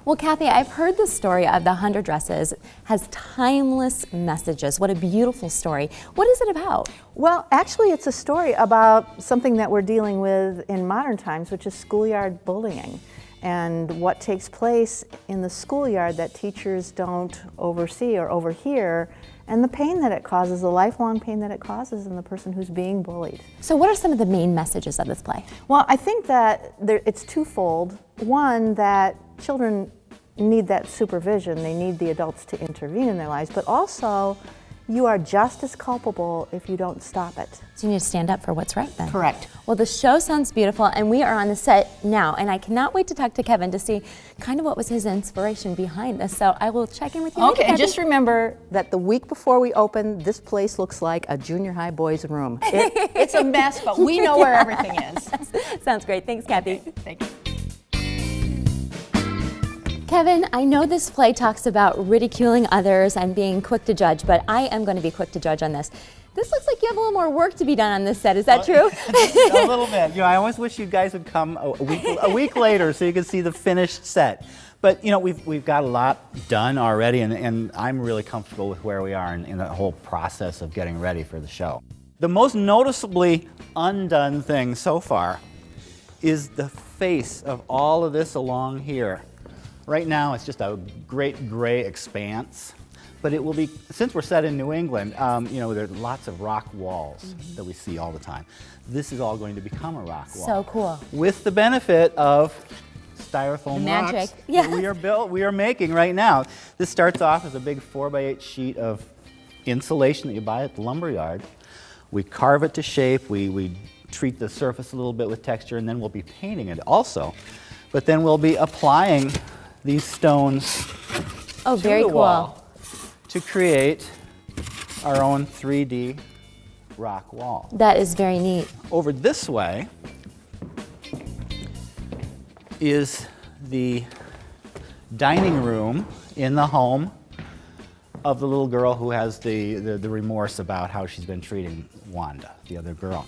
Well, Kathy, I've heard the story of the 100 Dresses. It has timeless messages. What a beautiful story. What is it about? Well, actually, it's a story about something that we're dealing with in modern times, which is schoolyard bullying, and what takes place in the schoolyard that teachers don't oversee or overhear, and the pain that it causes, the lifelong pain that it causes in the person who's being bullied. So what are some of the main messages of this play? Well, I think that it's twofold. One, that children need that supervision. They need the adults to intervene in their lives, but also you are just as culpable if you don't stop it. So you need to stand up for what's right then. Correct. Well, the show sounds beautiful, and we are on the set now, and I cannot wait to talk to Kevin to see kind of what was his inspiration behind this. So I will check in with you later, Okay, and Kathy. just remember that the week before we open, this place looks like a junior high boys' room. It's a mess, but we know where everything is. Sounds great. Thanks, Kathy. Thank you. Kevin, I know this play talks about ridiculing others and being quick to judge, but I am going to be quick to judge on this. This looks like you have a little more work to be done on this set. Is that true? A little bit. You know, I always wish you guys would come a week later so you can see the finished set. But you know, we've got a lot done already, and I'm really comfortable with where we are in the whole process of getting ready for the show. The most noticeably undone thing so far is the face of all of this along here. Right now, it's just a great gray expanse, but it will be, since we're set in New England, you know, there's lots of rock walls that we see all the time. This is all going to become a rock wall. So cool. With the benefit of styrofoam Magic. rocks Yes. that we are making right now. This starts off as a big 4x8 sheet of insulation that you buy at the lumber yard. We carve it to shape, we treat the surface a little bit with texture, and then we'll be painting it also. But then we'll be applying these stones Oh, to very the cool. wall to create our own 3D rock wall. That is very neat. Over this way is the dining room in the home of the little girl who has the remorse about how she's been treating Wanda, the other girl.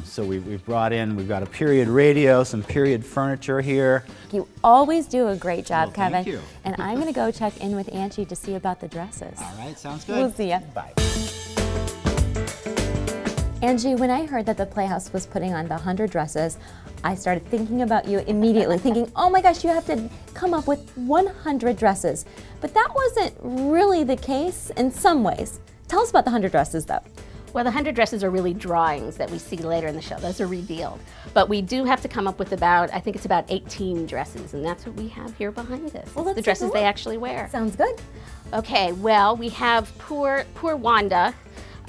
So we've brought in, we've got a period radio, some period furniture here. You always do a great job, Well, Kevin. thank you. And I'm going to go check in with Angie to see about the dresses. All right, sounds good. We'll see ya. Bye. Angie, when I heard that the Playhouse was putting on the 100 Dresses, I started thinking about you immediately, thinking, oh my gosh, you have to come up with 100 dresses. But that wasn't really the case in some ways. Tell us about the 100 Dresses, though. Well, the 100 dresses are really drawings that we see later in the show. Those are revealed. But we do have to come up with about, I think it's about 18 dresses, and that's what we have here behind us. Well, It's the dresses they actually wear. Sounds good. Okay, well, we have poor Wanda,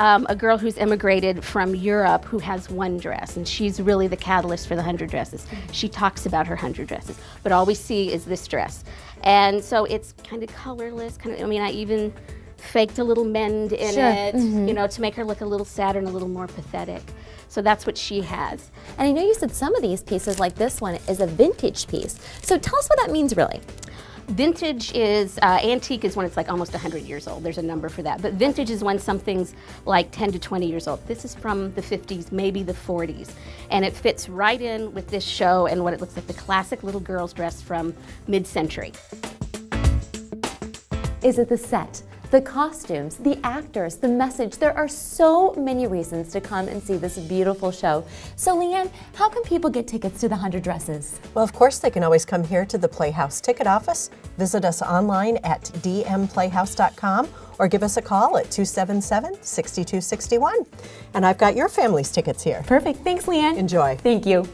a girl who's immigrated from Europe who has one dress, and she's really the catalyst for the 100 dresses. She talks about her 100 dresses, but all we see is this dress. And so it's kind of colorless, I even faked a little mend in it, you know, to make her look a little sadder and a little more pathetic. So that's what she has. And I know you said some of these pieces, like this one, is a vintage piece. So tell us what that means, really. Vintage is, antique is when it's like almost 100 years old. There's a number for that. But vintage is when something's like 10 to 20 years old. This is from the 50s, maybe the 40s. And it fits right in with this show and what it looks like, the classic little girl's dress from mid-century. Is it the set, the costumes, the actors, the message? There are so many reasons to come and see this beautiful show. So Leanne, how can people get tickets to the 100 Dresses? Well, of course, they can always come here to the Playhouse ticket office, visit us online at dmplayhouse.com, or give us a call at 277-6261. And I've got your family's tickets here. Perfect. Thanks, Leanne. Enjoy. Thank you.